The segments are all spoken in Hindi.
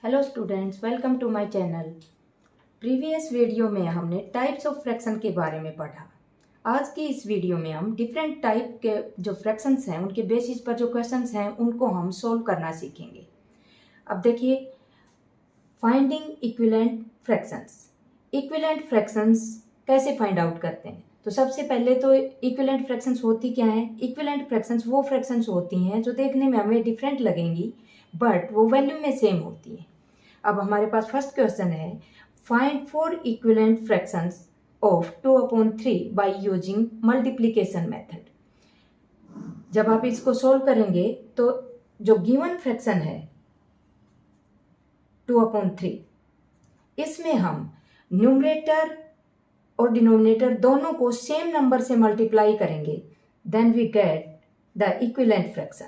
Hello students, welcome to my channel. Previous video में हमने टाइप्स ऑफ फ्रैक्शन के बारे में पढ़ा। आज की इस वीडियो में हम डिफरेंट टाइप के जो फ्रैक्शंस हैं उनके बेसिस पर जो क्वेश्चंस हैं उनको हम सोल्व करना सीखेंगे। अब देखिए, finding equivalent fractions. Equivalent fractions कैसे फाइंड आउट करते हैं? तो सबसे पहले तो इक्विवेलेंट फ्रैक्शंस होती क्या हैं? इक्विवेलेंट फ्रैक्शंस वो फ्रैक्शंस होती हैं जो देखने में हमें डिफरेंट लगेंगी बट वो वैल्यू में सेम होती हैं। अब हमारे पास फर्स्ट क्वेश्चन है, find 4 equivalent fractions of 2/3 by using multiplication method. जब आप इसको सोल्व करेंगे तो जो गिवन फ्रैक्शन है 2/3, इसमें हम न्यूमरेटर और डिनोमिनेटर दोनों को सेम नंबर से मल्टीप्लाई करेंगे, then we get the equivalent fraction.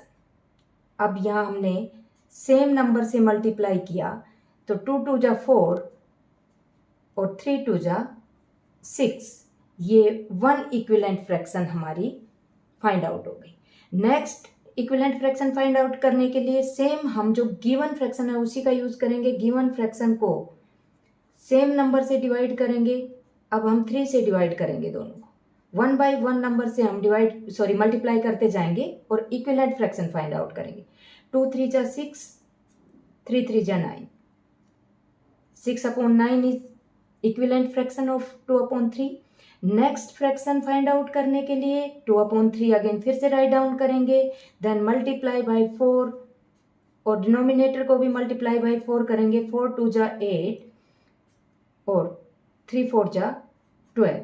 अब यहाँ हमने सेम नंबर से मल्टीप्लाई किया तो 2 2 जा 4 और 3 2 जा 6, ये 1 इक्विवेलेंट फ्रैक्शन हमारी फाइंड आउट हो गई। Next equivalent fraction find out करने के लिए सेम हम जो गिवन फ्रैक्शन है उसी का यूज करेंगे। गिवन फ्रैक्शन को सेम नंबर से डिवाइड करेंगे। अब हम 3 से डिवाइड करेंगे दोनों को, 1 बाय 1 नंबर से हम मल्टीप्लाई करते जाएंगे और इक्विवेलेंट फ्रैक्शन फाइंड आउट करेंगे। 2 3 जा 6, 3 3 जा 9, 6/9 is equivalent fraction of 2/3। Next fraction find out करने के लिए 2/3 अगेन फिर से राइट डाउन करेंगे, देन मल्टीप्लाई बाय 4 और डिनोमिनेटर को भी मल्टीप्लाई बाय 4 करेंगे। 4 2 जा 8 और 3 4 जा 12।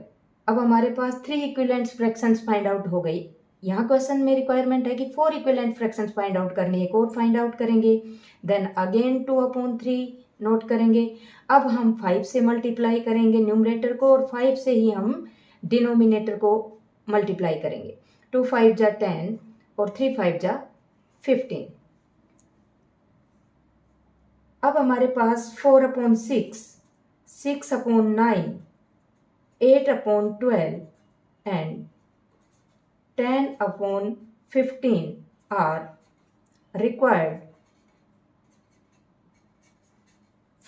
अब हमारे पास 3 इक्विवेलेंट फ्रैक्शंस फाइंड आउट हो गई। यहाँ क्वेश्चन में रिक्वायरमेंट है कि 4 इक्विवेलेंट फ्रैक्शंस फाइंड आउट करनी है, एक और फाइंड आउट करेंगे, देन अगेन 2/3 नोट करेंगे। अब हम 5 से मल्टीप्लाई करेंगे न्यूमरेटर को और 5 से ही हम डिनोमिनेटर को मल्टीप्लाई करेंगे। 2 5 जा 10 और 3 5 जा 15। अब हमारे पास 4/6, 6/9, 8/12 and 10/15 are required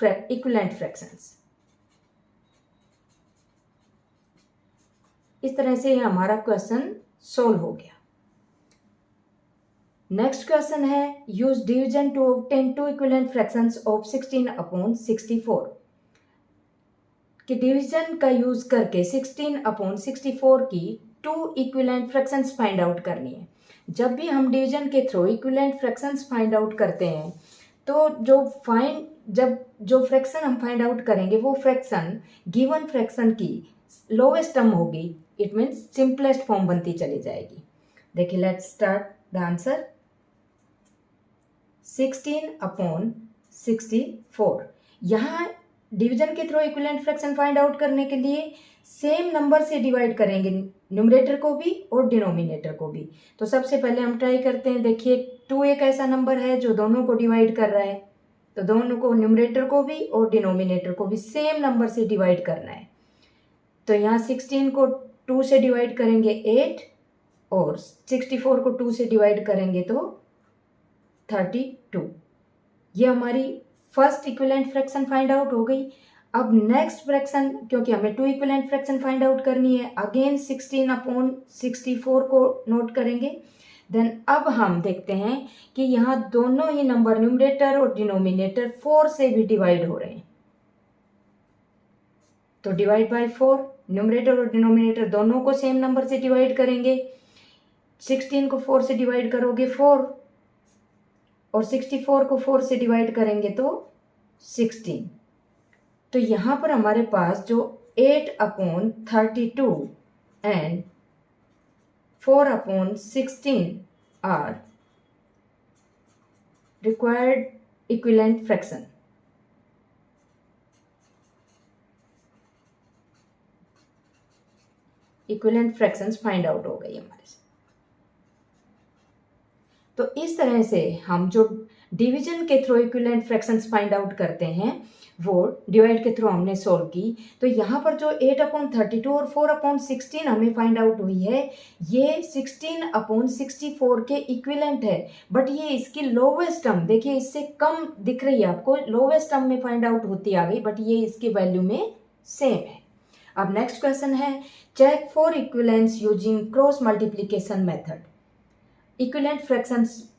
equivalent fractions. इस तरह से हमारा क्वेश्चन सोल्व हो गया। नेक्स्ट क्वेश्चन है, use division to obtain 2 equivalent fractions of 16/64। कि डिवीजन का यूज करके 16/64 की 2 इक्विवेलेंट फ्रैक्शंस फाइंड आउट करनी है। जब भी हम डिवीजन के through equivalent fractions find out करते हैं तो जो फ्रैक्शन हम फाइंड आउट करेंगे वो फ्रैक्शन गिवन फ्रैक्शन की लोवेस्ट टर्म होगी, इट मीन्स सिंपलेस्ट फॉर्म बनती चली जाएगी। देखिए, लेट्स स्टार्ट द आंसर। 16/64, यहाँ डिवीजन के through equivalent fraction find out करने के लिए सेम नंबर से डिवाइड करेंगे, न्यूमरेटर को भी और डिनोमिनेटर को भी। तो सबसे पहले हम ट्राई करते हैं। देखिए, 2 एक ऐसा नंबर है जो दोनों को डिवाइड कर रहा है, तो दोनों को, न्यूमरेटर को भी और डिनोमिनेटर को भी सेम नंबर से डिवाइड करना है। तो यहाँ 16 को 2 से डिवाइड करेंगे 8 और 64 को 2 से डिवाइड करेंगे तो 32। ये हमारी first equivalent fraction find out हो गई। अब नेक्स्ट फ्रैक्शन, क्योंकि हमें 2 इक्विवेलेंट फ्रैक्शन फाइंड आउट करनी है, अगेन 16/64 को नोट करेंगे। देन अब हम देखते हैं कि यहाँ दोनों ही नंबर न्यूमरेटर और डिनोमिनेटर 4 से भी डिवाइड हो रहे हैं, तो डिवाइड बाय 4, न्यूमरेटर और डिनोमिनेटर दोनों को सेम नंबर से डिवाइड करेंगे। 16 को 4 से डिवाइड करोगे 4 और 64 को 4 से डिवाइड करेंगे तो 16। तो यहाँ पर हमारे पास जो 8/32 and 4/16 are required equivalent fraction. Equivalent fractions find out हो गई हमारे से। तो इस तरह से हम जो डिवीजन के through equivalent fractions find out करते हैं वो डिवाइड के थ्रू हमने सोल्व की। तो यहाँ पर जो 8/32 और 4/16 हमें फाइंड आउट हुई है, ये 16/64 के इक्विवेलेंट है, बट ये इसकी लोवेस्ट टर्म, देखिए इससे कम दिख रही है आपको, लोवेस्ट टर्म में फाइंड आउट होती आ गई, बट ये इसकी वैल्यू में सेम है। अब नेक्स्ट क्वेश्चन है, check for equivalence using cross multiplication method. Equivalent fractions,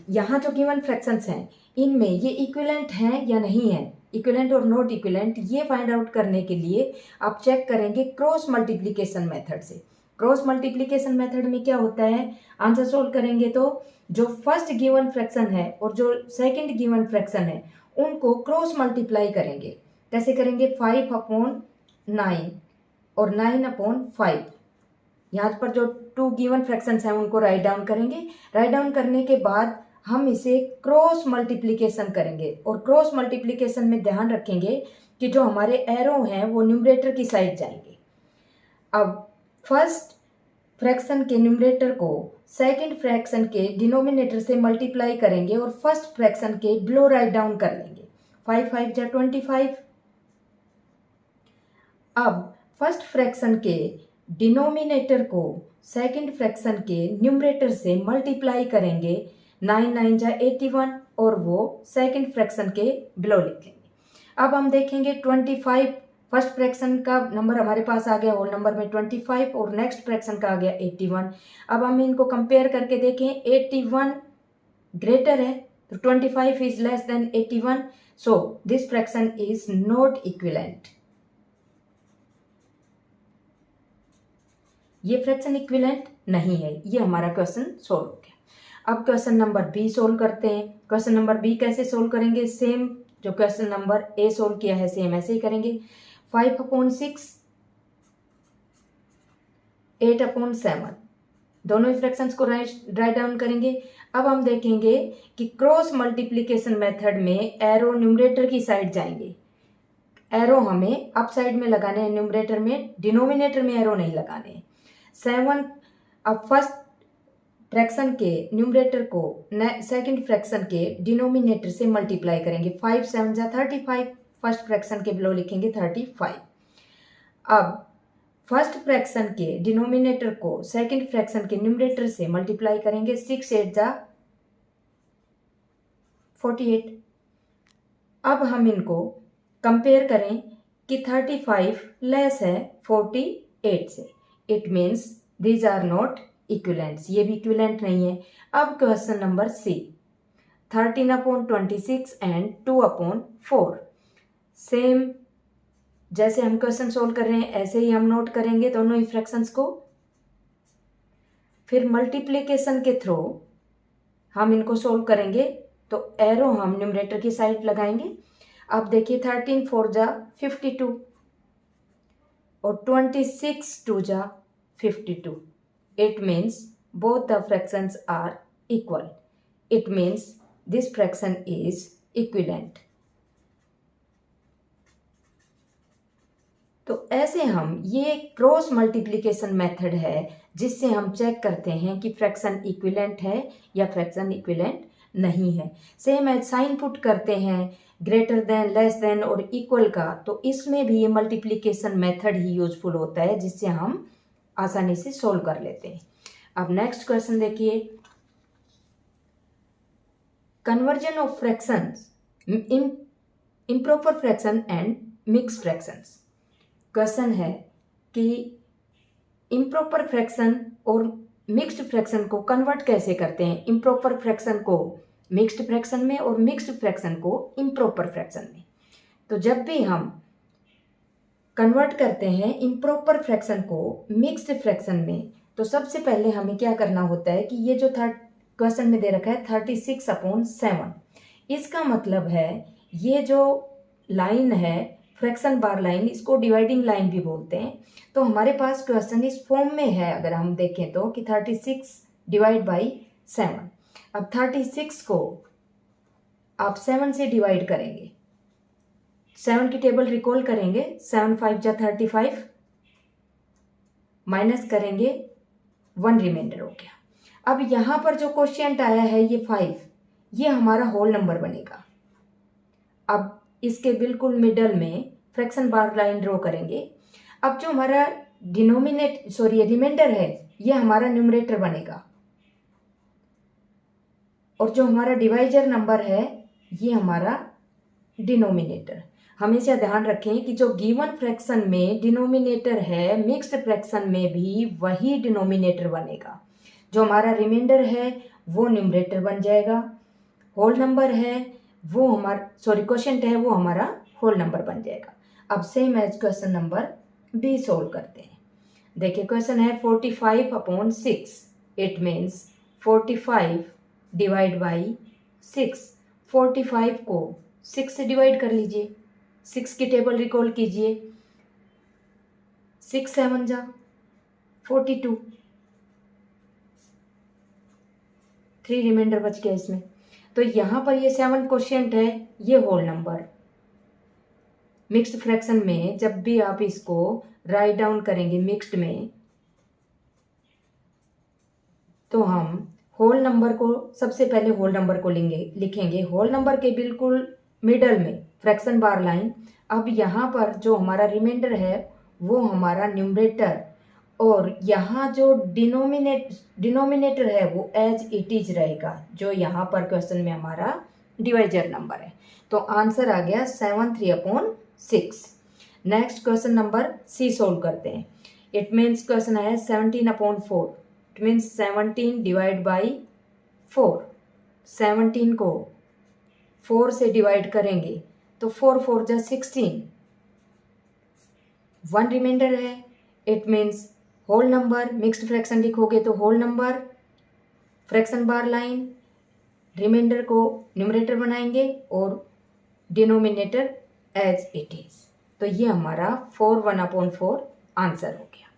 यहाँ जो गिवन फ्रैक्शंस हैं इनमें ये इक्विवेलेंट हैं या नहीं है, इक्विवेलेंट और नॉट इक्विवेलेंट, ये फाइंड आउट करने के लिए आप चेक करेंगे क्रॉस मल्टीप्लिकेशन मेथड से। क्रॉस मल्टीप्लिकेशन मेथड में क्या होता है, आंसर सोल्व करेंगे तो जो फर्स्ट गिवन फ्रैक्शन है और जो सेकंड गिवन फ्रैक्शन है उनको क्रॉस मल्टीप्लाई करेंगे। कैसे करेंगे, 5/9 और 9/5, यहाँ पर जो 2 गिवन फ्रैक्शंस हैं उनको राइट डाउन करेंगे। राइट डाउन करने के बाद हम इसे क्रॉस मल्टीप्लिकेशन करेंगे, और क्रॉस मल्टीप्लिकेशन में ध्यान रखेंगे कि जो हमारे एरो हैं वो न्यूमरेटर की साइड जाएंगे। अब फर्स्ट फ्रैक्शन के न्यूमरेटर को सेकंड फ्रैक्शन के डिनोमिनेटर से मल्टीप्लाई करेंगे और फर्स्ट फ्रैक्शन के बिलो राइट डाउन कर लेंगे। 5×5 = 25। अब फर्स्ट फ्रैक्शन के डिनोमिनेटर को सेकंड फ्रैक्शन के न्यूमरेटर से मल्टीप्लाई करेंगे, 9×9 = 81, और वो सेकंड फ्रैक्शन के बिलो लिखेंगे। अब हम देखेंगे 25, फर्स्ट फ्रैक्शन का नंबर हमारे पास आ गया होल नंबर में 25, और नेक्स्ट फ्रैक्शन का आ गया 81। अब हम इनको कंपेयर करके देखें, 81 ग्रेटर है तो 25 is less than 81, so this fraction is not equivalent. ये फ्रैक्शन इक्विवेलेंट नहीं है। ये हमारा क्वेश्चन सोल्व हो गया। अब क्वेश्चन नंबर बी सोल्व करते हैं। क्वेश्चन नंबर बी कैसे सोल्व करेंगे, सेम जो क्वेश्चन नंबर ए सोल्व किया है सेम ऐसे ही करेंगे। 5/6, 8/7, दोनों ही फ्रैक्शंस को राइट डाउन करेंगे। अब हम देखेंगे कि क्रॉस मल्टीप्लिकेशन मेथड में एरो न्यूमरेटर की साइड जाएंगे, एरो हमें अप साइड में लगाने हैं न्यूमरेटर में, डिनोमिनेटर में एरो नहीं लगाने हैं। 7, अब फर्स्ट फ्रैक्शन के न्यूमरेटर को सेकंड फ्रैक्शन के डिनोमिनेटर से मल्टीप्लाई करेंगे, 5×7 = 35, फर्स्ट फ्रैक्शन के बिलो लिखेंगे 35। अब फर्स्ट फ्रैक्शन के डिनोमिनेटर को सेकंड फ्रैक्शन के न्यूमरेटर से मल्टीप्लाई करेंगे, 6×8 = 48। अब हम इनको कंपेयर करें कि 35 लेस है 48 से, it means these are not equivalents, ये भी इक्विवेलेंट नहीं है। अब question number C, 13/26 and 2/4, same जैसे हम क्वेश्चन सोल्व कर रहे हैं ऐसे ही हम नोट करेंगे दोनों ही फ्रैक्शंस को, फिर मल्टीप्लिकेशन के थ्रू हम इनको सोल्व करेंगे, तो एरो हम न्यूमरेटर की साइड लगाएंगे। अब देखिए 13×4 = 52 और 26×2 = 52, it means both the fractions are equal, it means this fraction is equivalent। तो ऐसे हम, ये क्रॉस मल्टीप्लिकेशन मेथड है जिससे हम चेक करते हैं कि फ्रैक्शन इक्विवेलेंट है या फ्रैक्शन इक्विवेलेंट नहीं है। सेम एज साइन पुट करते हैं ग्रेटर देन, लेस देन और इक्वल का, तो इसमें भी ये मल्टीप्लिकेशन मेथड ही यूजफुल होता है जिससे हम आसानी से सोल्व कर लेते हैं। अब नेक्स्ट क्वेश्चन देखिए, conversion of fractions in improper fraction and mix fractions. Question है कि इम्प्रॉपर फ्रैक्शन और मिक्स्ड फ्रैक्शन को कन्वर्ट कैसे करते हैं, इम्प्रॉपर फ्रैक्शन को मिक्स्ड फ्रैक्शन में और मिक्स्ड फ्रैक्शन को इम्प्रॉपर फ्रैक्शन में। तो जब भी हम कन्वर्ट करते हैं इम्प्रॉपर फ्रैक्शन को मिक्स्ड फ्रैक्शन में, तो सबसे पहले हमें क्या करना होता है कि ये जो क्वेश्चन में दे रखा है 36/7, इसका मतलब है ये जो लाइन है फ्रैक्शन बार लाइन, इसको डिवाइडिंग लाइन भी बोलते हैं। तो हमारे पास क्वेश्चन इस फॉर्म में है, अगर हम देखें तो कि 36/7। अब 36 को आप 7 से डिवाइड करेंगे, 7 की टेबल रिकॉल करेंगे, 7×5 = 35, माइनस करेंगे 1 रिमाइंडर हो गया। अब यहाँ पर जो क्वोशिएंट आया है ये 5, ये हमारा होल नंबर बनेगा। अब इसके बिल्कुल मिडल में फ्रैक्शन बार लाइन ड्रॉ करेंगे। अब जो हमारा रिमाइंडर है ये हमारा न्यूमरेटर बनेगा, और जो हमारा डिवाइजर नंबर है ये हमारा डिनोमिनेटर। हमेशा ध्यान रखें कि जो गिवन फ्रैक्शन में डिनोमिनेटर है, मिक्स्ड फ्रैक्शन में भी वही डिनोमिनेटर बनेगा। जो हमारा रिमाइंडर है वो न्यूमरेटर बन जाएगा, होल नंबर है वो क्वोशिएंट है वो हमारा होल नंबर बन जाएगा। अब same as question number B solve करते हैं। देखिए क्वेश्चन है 45/6, इट मीन्स 45 डिवाइड बाई 6। 45 को 6 से डिवाइड कर लीजिए, 6 की टेबल रिकॉल कीजिए, 6 7 जा 42, 3 रिमाइंडर बच गया इसमें। तो यहाँ पर ये 7 क्वोशिएंट है, ये होल नंबर। मिक्स्ड फ्रैक्शन में जब भी आप इसको राइट डाउन करेंगे मिक्स्ड में, तो हम होल नंबर को सबसे पहले होल नंबर को लिखेंगे होल नंबर के बिल्कुल मिडल में फ्रैक्शन बार लाइन। अब यहाँ पर जो हमारा रिमाइंडर है वो हमारा न्यूमरेटर, और यहाँ जो डिनोमिनेटर है वो एज इट इज रहेगा, जो यहाँ पर क्वेश्चन में हमारा डिवाइजर नंबर है। तो आंसर आ गया 73/6। Next question number C solve करते हैं। इट मीन्स क्वेश्चन है 17/4, इट मीन्स 17 डिवाइड बाई 4। 17 को 4 से डिवाइड करेंगे तो 4 4 जा 16, 1 रिमाइंडर है, it means whole number. Mixed fraction लिखोगे तो whole number, fraction bar line, reminder को न्यूमरेटर बनाएंगे और डिनोमिनेटर एज इट इज। तो ये हमारा 41/4 आंसर हो गया।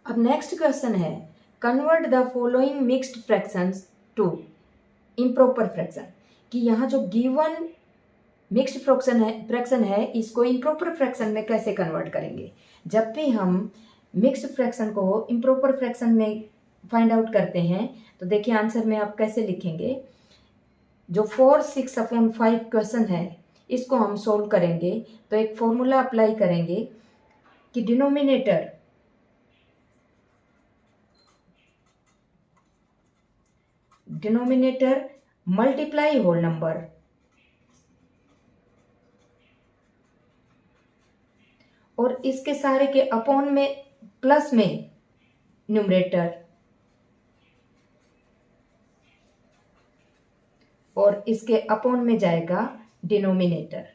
अब नेक्स्ट क्वेश्चन है convert the following mixed fractions to improper fraction, कि यहाँ जो गिवन मिक्स्ड फ्रैक्शन है इसको इम्प्रॉपर फ्रैक्शन में कैसे कन्वर्ट करेंगे। जब भी हम मिक्स्ड फ्रैक्शन को इम्प्रॉपर फ्रैक्शन में फाइंड आउट करते हैं तो देखिए आंसर में आप कैसे लिखेंगे। जो 4 6/5 क्वेश्चन है इसको हम सोल्व करेंगे तो एक फॉर्मूला अप्लाई करेंगे कि डिनोमिनेटर मल्टीप्लाई होल नंबर, और इसके सारे के अपॉन में प्लस में न्यूमरेटर, और इसके अपॉन में जाएगा डिनोमिनेटर।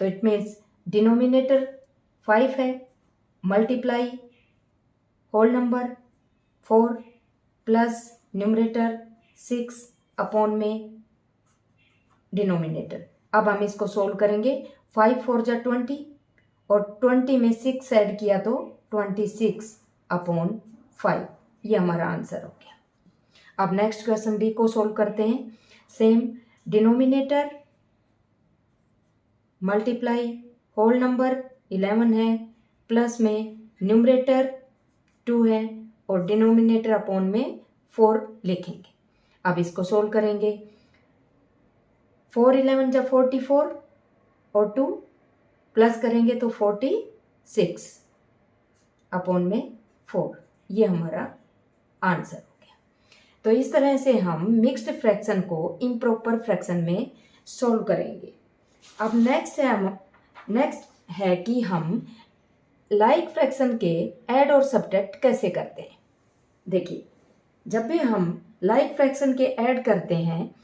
तो इट मीन्स डिनोमिनेटर 5 है, multiply whole number 4 plus numerator 6 upon में डिनोमिनेटर। अब हम इसको सोल्व करेंगे। 5 4 जा 20, और 20 में 6 ऐड किया तो 26/5, ये हमारा आंसर हो गया। अब नेक्स्ट क्वेश्चन बी को सोल्व करते हैं। Same denominator multiply whole number 11 है, प्लस में न्यूमरेटर 2 है, और डिनोमिनेटर अपॉन में 4 लिखेंगे। अब इसको सोल्व करेंगे। 4 11 जा 44, और 2 प्लस करेंगे तो 46 अपॉन में 4, ये हमारा आंसर हो गया। तो इस तरह से हम मिक्स्ड फ्रैक्शन को इम्प्रॉपर फ्रैक्शन में सोल्व करेंगे। अब नेक्स्ट है कि हम लाइक फ्रैक्शन के ऐड और सब्ट्रैक्ट कैसे करते हैं। देखिए जब भी हम लाइक फ्रैक्शन के ऐड करते हैं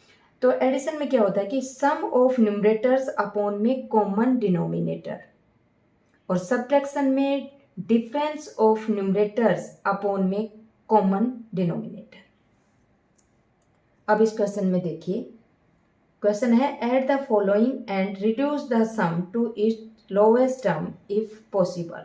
तो एडिशन में क्या होता है कि सम ऑफ न्यूमरेटर्स अपॉन में कॉमन डिनोमिनेटर, और सब्ट्रैक्शन में डिफरेंस ऑफ न्यूमरेटर्स अपॉन में कॉमन डिनोमिनेटर। अब इस क्वेश्चन में देखिए, क्वेश्चन है add the following and reduce the sum to its lowest term if possible,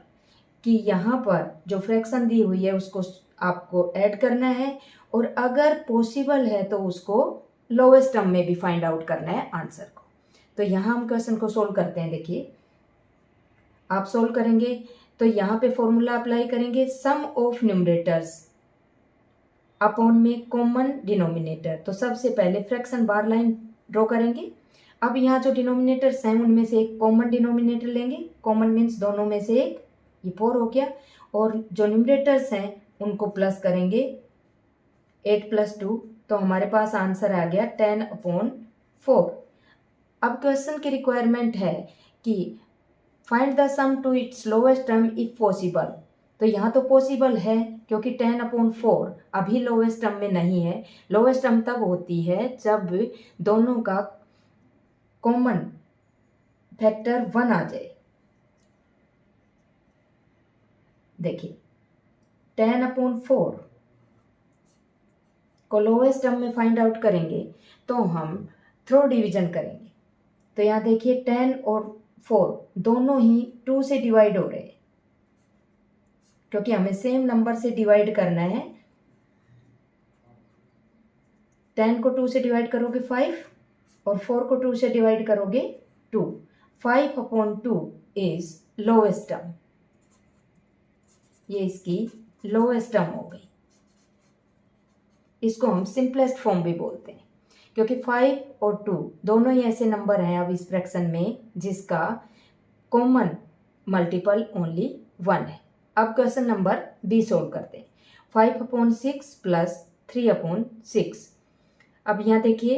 कि यहाँ पर जो फ्रैक्शन दी हुई है उसको आपको ऐड करना है, और अगर पॉसिबल है तो उसको लोवेस्ट टर्म में भी फाइंड आउट करना है आंसर को। तो यहाँ हम क्वेश्चन को सोल्व करते हैं। देखिए आप सोल्व करेंगे तो यहाँ पे फॉर्मूला अप्लाई करेंगे, सम ऑफ न्यूमरेटर्स अपॉन में कॉमन डिनोमिनेटर। तो सबसे पहले फ्रैक्शन बार लाइन ड्रॉ करेंगे। अब यहाँ जो डिनोमिनेटर्स हैं उनमें से एक कॉमन डिनोमिनेटर लेंगे, कॉमन मीन्स दोनों में से एक, ये 4 हो गया। और जो न्यूमरेटर्स हैं उनको प्लस करेंगे 8 + 2, तो हमारे पास आंसर आ गया 10/4। अब क्वेश्चन की रिक्वायरमेंट है कि find the sum to its lowest term if possible. तो यहाँ तो पॉसिबल है क्योंकि 10/4 अभी लोएस्ट टर्म में नहीं है। लोएस्ट टर्म तब होती है जब दोनों का कॉमन फैक्टर 1 आ जाए। देखिए 10/4 को लोएस्ट टर्म में फाइंड आउट करेंगे तो हम थ्रो डिवीजन करेंगे। तो यहाँ देखिए 10 और 4 दोनों ही 2 से डिवाइड हो रहे हैं क्योंकि हमें सेम नंबर से डिवाइड करना है। 10 को 2 से डिवाइड करोगे 5 और 4 को 2 से डिवाइड करोगे 2। 5/2 इज लोएस्ट टर्म, ये इसकी लोएस्ट टर्म हो गई। इसको हम सिंपलेस्ट फॉर्म भी बोलते हैं क्योंकि 5 और 2 दोनों ही ऐसे नंबर हैं अब इस फ्रैक्शन में जिसका कॉमन मल्टीपल ओनली 1 है। अब क्वेश्चन नंबर बी सोल्व करते हैं। 5/6 + 3/6। अब यहाँ देखिए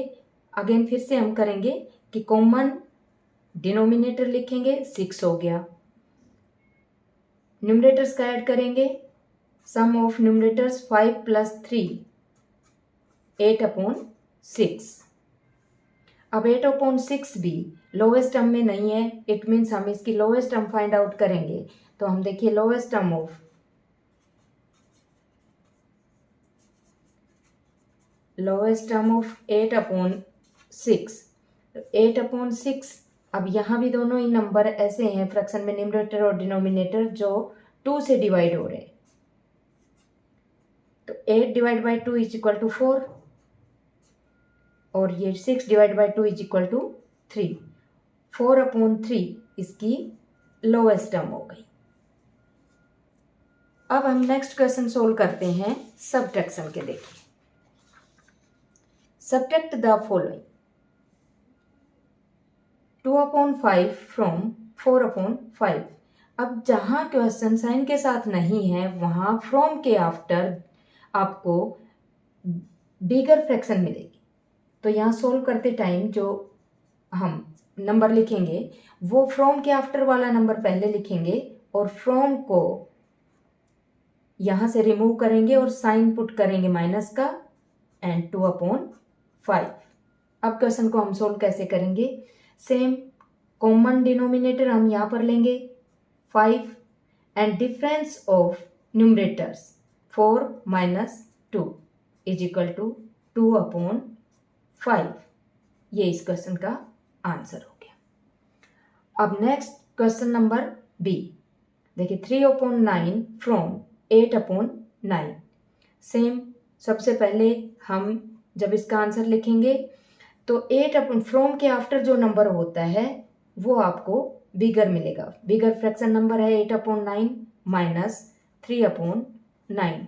अगेन फिर से हम करेंगे कि कॉमन डिनोमिनेटर लिखेंगे, 6 हो गया। न्यूमरेटर्स का ऐड करेंगे, सम ऑफ न्यूमरेटर्स 5 + 3 8/6। अब 8/6 भी लोएस्ट टर्म में नहीं है, इट मीन्स हम इसकी लोएस्ट टर्म फाइंड आउट करेंगे। तो हम देखिए लोएस्ट टर्म ऑफ 8/6। 8/6 अब यहाँ भी दोनों ही नंबर ऐसे हैं फ्रैक्शन में न्यूमरेटर और डिनोमिनेटर जो 2 से डिवाइड हो रहे हैं। तो 8/2 = 4 और ये 6/2 = 3। 4/3 इसकी लोएस्ट टर्म हो गई। अब हम नेक्स्ट क्वेश्चन सोल्व करते हैं सब्ट्रैक्शन के। देखिए सब्ट्रैक्ट द फॉलोइंग 2/5 फ्रॉम 4/5। अब जहाँ क्वेश्चन साइन के साथ नहीं है वहाँ फ्रॉम के आफ्टर आपको बिगर फ्रैक्शन मिलेगी। तो यहाँ सोल्व करते टाइम जो हम नंबर लिखेंगे वो फ्रॉम के आफ्टर वाला नंबर पहले लिखेंगे और फ्रॉम को यहाँ से रिमूव करेंगे और साइन पुट करेंगे माइनस का एंड 2/5। अब क्वेश्चन को हम सोल्व कैसे करेंगे, सेम कॉमन डिनोमिनेटर हम यहाँ पर लेंगे 5 एंड डिफरेंस ऑफ न्यूमरेटर्स 4 - 2 = 2/5। ये इस क्वेश्चन का आंसर हो गया। अब नेक्स्ट क्वेश्चन नंबर बी देखिए 3/9 फ्रॉम 8/9। सेम सबसे पहले हम जब इसका आंसर लिखेंगे तो 8 फ्रॉम के आफ्टर जो नंबर होता है वो आपको बिगर मिलेगा। बिगर फ्रैक्शन नंबर है 8/9 - 3/9।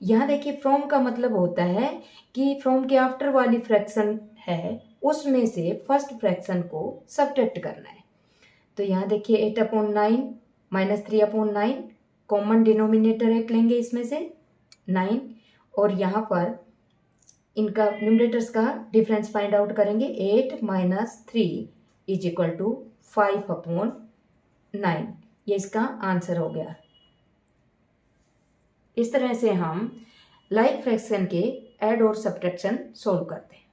यहाँ देखिए फ्रॉम का मतलब होता है कि फ्रॉम के आफ्टर वाली फ्रैक्शन है उसमें से फर्स्ट फ्रैक्शन को सब्ट्रैक्ट करना है। तो यहाँ देखिए 8/9 - 3/9 कॉमन डिनोमिनेटर एक लेंगे इसमें से 9 और यहाँ पर इनका न्यूमरेटर्स का डिफरेंस फाइंड आउट करेंगे। 8 - 3 = 5/9। ये इसका आंसर हो गया। इस तरह से हम लाइक फ्रैक्शन के ऐड और सब्ट्रैक्शन सोल्व करते हैं।